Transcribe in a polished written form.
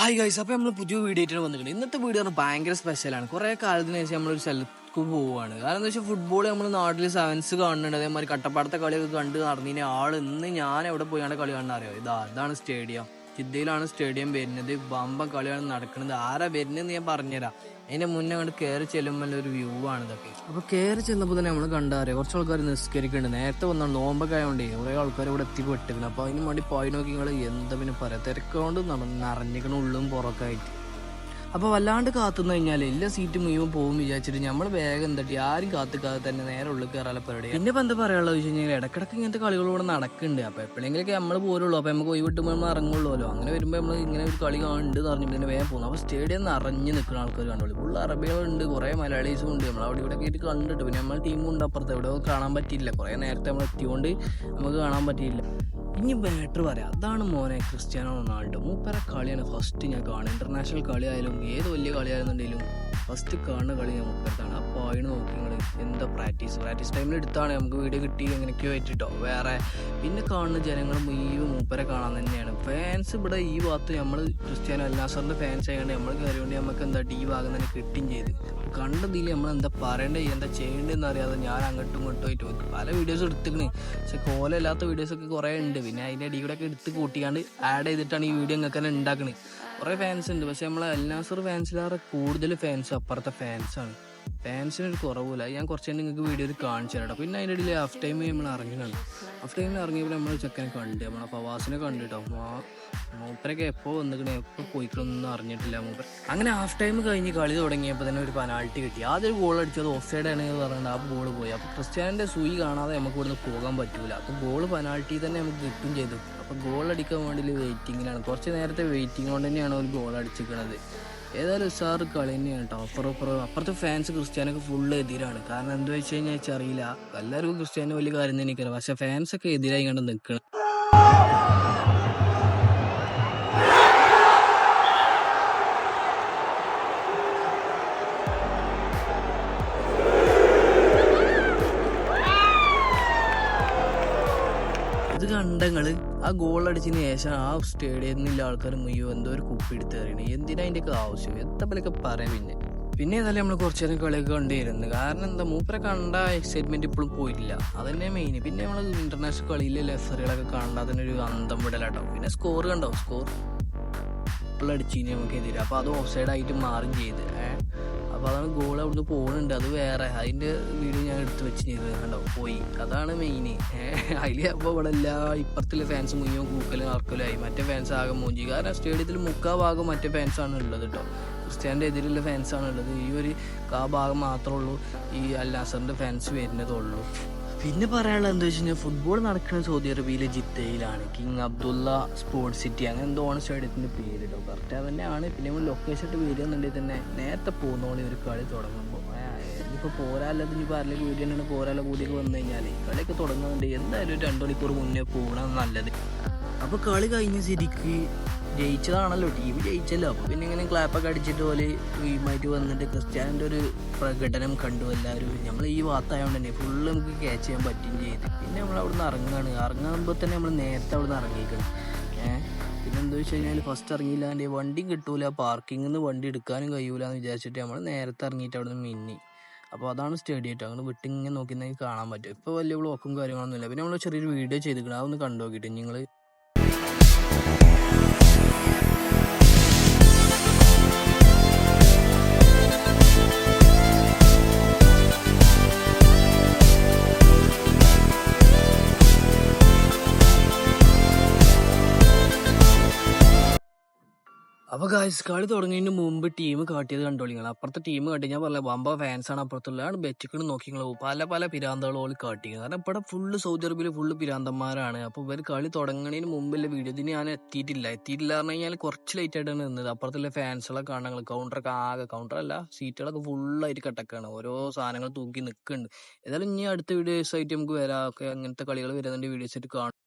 Hi guys, അപ്പോൾ നമ്മൾ പുതിയ വീഡിയോ ആയിട്ടാണ് വന്നിട്ടുണ്ട്. ഇന്നത്തെ വീഡിയോ പറഞ്ഞാൽ ഭയങ്കര സ്പെഷ്യലാണ്. കുറേ കാലത്തിന് ശേഷം നമ്മളൊരു സ്ഥലത്ത് പോവുകയാണ്. കാരണം എന്താ വെച്ചാൽ ഫുട്ബോൾ നമ്മൾ നാട്ടിൽ സെവൻസ് കാണുന്നുണ്ട്, അതേമാതിരി കട്ടപ്പാടത്തെ കളിയൊക്കെ കണ്ട് നടന്നതിന് ഇന്ന് ഞാൻ എവിടെ പോയാണ് കളി കാണാൻ അറിയോ? ഇതാണ് സ്റ്റേഡിയം. ജിദ്ദയിലാണ് സ്റ്റേഡിയം വരുന്നത്. ബമ്പം കളിയാണ് നടക്കുന്നത്. ആരാ വരുന്നതെന്ന് ഞാൻ പറഞ്ഞുതരാം. അതിന്റെ മുന്നേ അങ്ങോട്ട് കയറി ചെല്ലുമ്പോൾ ഒരു വ്യൂ ആണ് ഇതൊക്കെ. അപ്പൊ കയറി ചെന്നപ്പോൾ തന്നെ നമ്മൾ കണ്ടറിയാം കുറച്ച് ആൾക്കാർ നിസ്കരിക്കുന്നുണ്ട്. നേരത്തെ വന്നാൽ നോമ്പൊക്കെ ആയതുകൊണ്ടേ കുറേ ആൾക്കാർ ഇവിടെ എത്തിപ്പെട്ടിരിക്കണം. അപ്പൊ അതിന് വേണ്ടി പോയി നോക്കി നിങ്ങൾ എന്താ പിന്നെ പറയാം, തിരക്കൊണ്ട് നിറഞ്ഞിരിക്കണം ഉള്ളും പുറമൊക്കെ ആയിട്ട്. അപ്പോൾ വല്ലാണ്ട് കാത്തുനിന്ന് കഴിഞ്ഞാൽ എല്ലാ സീറ്റ് മുഴുവൻ പോകും വിചാരിച്ചിട്ട് നമ്മൾ വേഗം എന്തട്ടി ആരും കാത്തുക്കാതെ തന്നെ നേരെ ഉള്ളിൽ കയറാനുള്ള പരിപാടി. പിന്നെ ഇപ്പം എന്താ പറയാനുള്ളത് വെച്ച് കഴിഞ്ഞാൽ ഇടക്കിടക്ക് ഇങ്ങനത്തെ കളികൾ ഇവിടെ നടക്കുന്നുണ്ട്. അപ്പോൾ എപ്പോഴെങ്കിലൊക്കെ നമ്മൾ പോരുള്ളൂ. അപ്പോൾ നമുക്ക് ഒഴിവ് വിട്ടുമ്പോൾ നമ്മൾ ഇറങ്ങുള്ളൂ. അങ്ങനെ വരുമ്പോൾ നമ്മൾ ഇങ്ങനെ ഒരു കളി കാണുന്നുണ്ട് എന്ന് പറഞ്ഞിട്ട് തന്നെ വേഗം പോകുന്നു. അപ്പോൾ സ്റ്റേഡിയം നിറഞ്ഞ് നിൽക്കുന്ന ആൾക്കാർ കണ്ടോളൂ. ഫുൾ അറബികളുണ്ട്, കുറേ മലയാളീസും ഉണ്ട്. നമ്മൾ അവിടെ ഇവിടെ ആയിട്ട് കണ്ടിട്ട് പിന്നെ നമ്മൾ ടീമും ഉണ്ട് അപ്പുറത്ത്. എവിടെ കാണാൻ പറ്റിയില്ല, കുറേ നേരത്തെ നമ്മൾ എത്തിയോണ്ട് നമുക്ക് കാണാൻ പറ്റിയില്ല. ഇനി ബാറ്റർ പറയാം, അതാണ് മോനെ ക്രിസ്ത്യാനോ റൊണാൾഡോ. മൂപ്പര കളിയാണ് ഫസ്റ്റ് ഞാൻ കാണുക. ഇന്റർനാഷണൽ കളി ആയാലും ഏത് വലിയ കളി ആയിരുന്നുണ്ടെങ്കിലും ഫസ്റ്റ് കാണുന്ന കളി ഞാൻ മൂപ്പരത്താണ്. ആ പോയിന് നോക്കി നിങ്ങൾ എന്താ പ്രാക്ടീസ് ടൈമിൽ എടുത്താണ് നമുക്ക് വീഡിയോ കിട്ടി എങ്ങനെയൊക്കെയോ വെച്ചിട്ടോ. വേറെ പിന്നെ കാണുന്ന ജനങ്ങൾ മുഴുവൻ മൂപ്പരെ കാണാൻ തന്നെയാണ്. ഫാൻസ് ഇവിടെ ഈ ഭാഗത്ത് നമ്മൾ ക്രിസ്ത്യാനോ അൽ നാസറിന്റെ ഫാൻസ് ആയതുകൊണ്ട് നമ്മൾ കയറിയോണ്ട് നമുക്ക് എന്താ ഈ ഭാഗം തന്നെ കിട്ടുകയും ചെയ്ത്. കണ്ടതിൽ നമ്മൾ എന്താ പറയേണ്ടത് എന്താ ചെയ്യേണ്ടതെന്ന് അറിയാതെ ഞാൻ അങ്ങോട്ടും ഇങ്ങോട്ടും ആയിട്ട് പല വീഡിയോസ് എടുത്തിക്കണ്. പക്ഷെ കോലല്ലാത്ത വീഡിയോസൊക്കെ കുറേ ഉണ്ട്. പിന്നെ അതിൻ്റെ അടി കൂടെ ഒക്കെ എടുത്ത് കൂട്ടിക്കാണ്ട് ആഡ് ചെയ്തിട്ടാണ് ഈ വീഡിയോ നിങ്ങൾക്ക് തന്നെ ഉണ്ടാക്കണത്. കുറേ ഫാൻസ് ഉണ്ട്, പക്ഷെ നമ്മളെ അൽ നാസർ ഫാൻസിലേറെ കൂടുതൽ ഫാൻസ് അപ്പുറത്തെ ഫാൻസാണ്. ഫാൻസിനൊരു കുറവില്ല. ഞാൻ കുറച്ച് നിങ്ങൾക്ക് വീഡിയോയിൽ കാണിച്ചു തരാം. പിന്നെ അതിൻ്റെ ഇടയിൽ ഹാഫ് ടൈം നമ്മൾ ഇറങ്ങിയാണ്. ഹാഫ് ടൈമിൽ ഇറങ്ങിയപ്പോൾ നമ്മൾ ചെക്കനെ കണ്ട്, നമ്മളെ ഫവാസിനെ കണ്ടിട്ടോ. മൂപ്പരൊക്കെ എപ്പോൾ വന്നിക്കണേ എപ്പോൾ പോയിക്കണമെന്നൊന്നും അറിഞ്ഞിട്ടില്ല മൂപ്പർ. അങ്ങനെ ഹാഫ് ടൈം കഴിഞ്ഞ് കളി തുടങ്ങിയപ്പോൾ തന്നെ ഒരു പെനാൾട്ടി കിട്ടി. ആദ്യം ഒരു ഗോൾ അടിച്ചത് ഓഫ് സൈഡ് ആണെന്ന് പറഞ്ഞിട്ട് ആ ബോൾ പോയി. അപ്പോൾ ക്രിസ്ത്യാനോൻ്റെ സൂയി കാണാതെ നമുക്ക് ഇവിടുന്ന് പോകാൻ പറ്റൂല. അപ്പോൾ ഗോൾ പെനാൾട്ടി തന്നെ നമുക്ക് കിട്ടും ചെയ്തു. അപ്പോൾ ഗോൾ അടിക്കാൻ വേണ്ടി വെയിറ്റിങ്ങിലാണ്. കുറച്ച് നേരത്തെ വെയിറ്റിംഗ് കൊണ്ട് തന്നെയാണ് ഒരു ഗോൾ അടിച്ചിരിക്കുന്നത്. ഏതായാലും ഉസാറ് കളി തന്നെയാണ് കേട്ടോ. അപ്പുറത്തെ ഫാൻസ് ക്രിസ്ത്യാനൊക്കെ ഫുള്ള് എതിരാണ്. കാരണം എന്താ വെച്ച് കഴിഞ്ഞാൽ അറിയില്ല, എല്ലാവർക്കും ക്രിസ്ത്യാനോ വലിയ കാര്യം തന്നെ എനിക്കറിയാം. പക്ഷെ ഫാൻസൊക്കെ എതിരായി കണ്ട് നിൽക്കണം. ഇത് കണ്ടങ്ങള് ആ ഗോൾ അടിച്ചതിന് ശേഷം ആ സ്റ്റേഡിയത്തിൽ നിന്നുള്ള ആൾക്കാർ മുഴുവൻ എന്തോ ഒരു കുപ്പി എടുത്ത് എറിയണേ. എന്തിനാ അതിൻ്റെയൊക്കെ ആവശ്യം? എത്തപ്പോഴൊക്കെ പറയാം. പിന്നെ ഏതായാലും നമ്മൾ കുറച്ചു നേരം കളിയൊക്കെ കണ്ടിരുന്നു. കാരണം എന്താ മൂപ്പരെ കണ്ട എക്സൈറ്റ്മെന്റ് ഇപ്പോഴും പോയിട്ടില്ല. അതന്നെ മെയിൻ. പിന്നെ നമ്മൾ ഇന്റർനാഷണൽ കളിയിലെ ലെഫറികളൊക്കെ കണ്ടാൽ തന്നെ ഒരു അന്തം വിടലാട്ടോ. പിന്നെ സ്കോർ കണ്ടോ, സ്കോർ അടിച്ചിന് നമുക്ക് എതിരെ. അപ്പോൾ അത് ഓഫ് സൈഡ് ആയിട്ട് മാറും ചെയ്ത്. അപ്പോൾ അതാണ് ഗോൾ അവിടുന്ന് പോകുന്നുണ്ട്. അത് വേറെ അതിൻ്റെ വീഡിയോ ഞാൻ എടുത്ത് വെച്ച് ചെയ്ത് കണ്ടോ പോയി. അതാണ് മെയിൻ. അതിൽ അപ്പോൾ ഇവിടെ എല്ലാ ഇപ്പുറത്തുള്ള ഫാൻസ് മുഴുവൻ കൂക്കലും ആർക്കലായി. മറ്റേ ഫാൻസ് ആകെ മൂഞ്ചി. കാരണം സ്റ്റേഡിയത്തിൽ മുക്കാ ഭാഗം മറ്റേ ഫാൻസാണ് ഉള്ളത് കേട്ടോ. ക്രിസ്ത്യാൻ്റെ എതിരുള്ള ഫാൻസാണ് ഉള്ളത്. ഈ ഒരു ഭാഗം മാത്രമേ ഉള്ളൂ ഈ അൽ നാസറിൻ്റെ ഫാൻസ് വരുന്നതുള്ളൂ. പിന്നെ പറയാനുള്ളത് എന്താ വെച്ച് കഴിഞ്ഞാൽ ഫുട്ബോൾ നടക്കുന്നത് സൗദി അറേബ്യയിലെ ജിദ്ദയിലാണ്. കിങ് അബ്ദുള്ള സ്പോർട്സ് സിറ്റി അങ്ങനെ എന്തോ ആണ് സ്റ്റേഡിയത്തിൻ്റെ പേര് കേട്ടോ. കറക്റ്റ് അത് തന്നെയാണ്. പിന്നെ നമ്മൾ ലൊക്കേഷൻ ഇട്ട് വരികയെന്നുണ്ടെങ്കിൽ തന്നെ നേരത്തെ പോകുന്നോളി ഒരു കളി തുടങ്ങുമ്പോൾ. ഇതിപ്പോൾ പോരാല്ലത് ഇനിയിപ്പോൾ ആരെങ്കിലും വീഡിയോ തന്നെ പോരാല്ല കൂടിയൊക്കെ വന്നു കഴിഞ്ഞാൽ കളിയൊക്കെ തുടങ്ങുന്നുണ്ട്. എന്തായാലും ഒരു 2 മണിക്കൂർ മുന്നേ പോകണം നല്ലത്. അപ്പോൾ കളി കഴിഞ്ഞ ശരിക്ക് ജയിച്ചതാണല്ലോ, ടീം ജയിച്ചല്ലോ. അപ്പോൾ പിന്നെ ഇങ്ങനെ ക്ലാപ്പൊക്കെ അടിച്ചിട്ട് പോലെ ടീമായിട്ട് വന്നിട്ട് ക്രിസ്ത്യാനോൻ്റെ ഒരു പ്രകടനം കണ്ടു എല്ലാവരും. നമ്മൾ ഈ ഭാഗത്തായതുകൊണ്ട് തന്നെ ഫുള്ള് നമുക്ക് ക്യാച്ച് ചെയ്യാൻ പറ്റുകയും ചെയ്ത്. പിന്നെ നമ്മൾ അവിടെ നിന്ന് ഇറങ്ങുമ്പോൾ തന്നെ നമ്മൾ നേരത്തെ അവിടെ നിന്ന് ഇറങ്ങിയിരിക്കണം. പിന്നെ എന്താ വെച്ച് കഴിഞ്ഞാൽ ഫസ്റ്റ് ഇറങ്ങിയില്ലാണ്ട് വണ്ടിയും കിട്ടൂല, പാർക്കിങ്ങിൽ നിന്ന് വണ്ടി എടുക്കാനും കഴിയൂല എന്ന് വിചാരിച്ചിട്ട് നമ്മൾ നേരത്തെ ഇറങ്ങിയിട്ട് അവിടെ നിന്ന് മിന്നി. അപ്പോൾ അതാണ് സ്റ്റേഡിയം ആയിട്ട് അങ്ങനെ വിട്ടിങ്ങനെ നോക്കിയിരുന്നെങ്കിൽ കാണാൻ പറ്റും. ഇപ്പോൾ വലിയ ബ്ലോക്കും കാര്യങ്ങളൊന്നുമില്ല. പിന്നെ നമ്മൾ ചെറിയൊരു വീഡിയോ ചെയ്തിരിക്കണം, അതൊന്ന് കണ്ടു നോക്കിയിട്ട് നിങ്ങൾ. അപ്പോൾ ഗായ്സ് കളി തുടങ്ങിയതിന് മുമ്പ് ടീം കാട്ടിയത് കണ്ടോളി നിങ്ങൾ. അപ്പുറത്തെ ടീം കാട്ടി ഞാൻ പറഞ്ഞ വമ്പ ഫാൻസാണ് അപ്പുറത്തുള്ള. ബെറ്റിക്കണം നോക്കി നിങ്ങൾ പല പിരാന്തകളോട് കാട്ടിക്കുന്നത്. കാരണം ഇവിടെ ഫുള്ള് സൗദി അറേബ്യയിൽ ഫുള്ള് പിരാന്തന്മാരാണ്. അപ്പോൾ ഇവർ കളി തുടങ്ങുന്നതിന് മുമ്പുള്ള വീഡിയോ ഇതിന് ഞാൻ എത്തിയിട്ടില്ല പറഞ്ഞു കഴിഞ്ഞാൽ കുറച്ച് ലേറ്റ് ആയിട്ടാണ് നിന്നത്. അപ്പുറത്തുള്ള ഫാൻസുകളൊക്കെ കാണുന്നത് കൗണ്ടറല്ല സീറ്റുകളൊക്കെ ഫുള്ളായിട്ട് കിടക്കുകയാണ്. ഓരോ സാധനങ്ങൾ തൂക്കി നിൽക്കുന്നുണ്ട്. ഏതായാലും ഇനി അടുത്ത വീഡിയോസ് ആയിട്ട് നമുക്ക് വരാം. ഒക്കെ അങ്ങനത്തെ കളികൾ വരുന്നതിൻ്റെ വീഡിയോസ് ആയിട്ട് കാണും.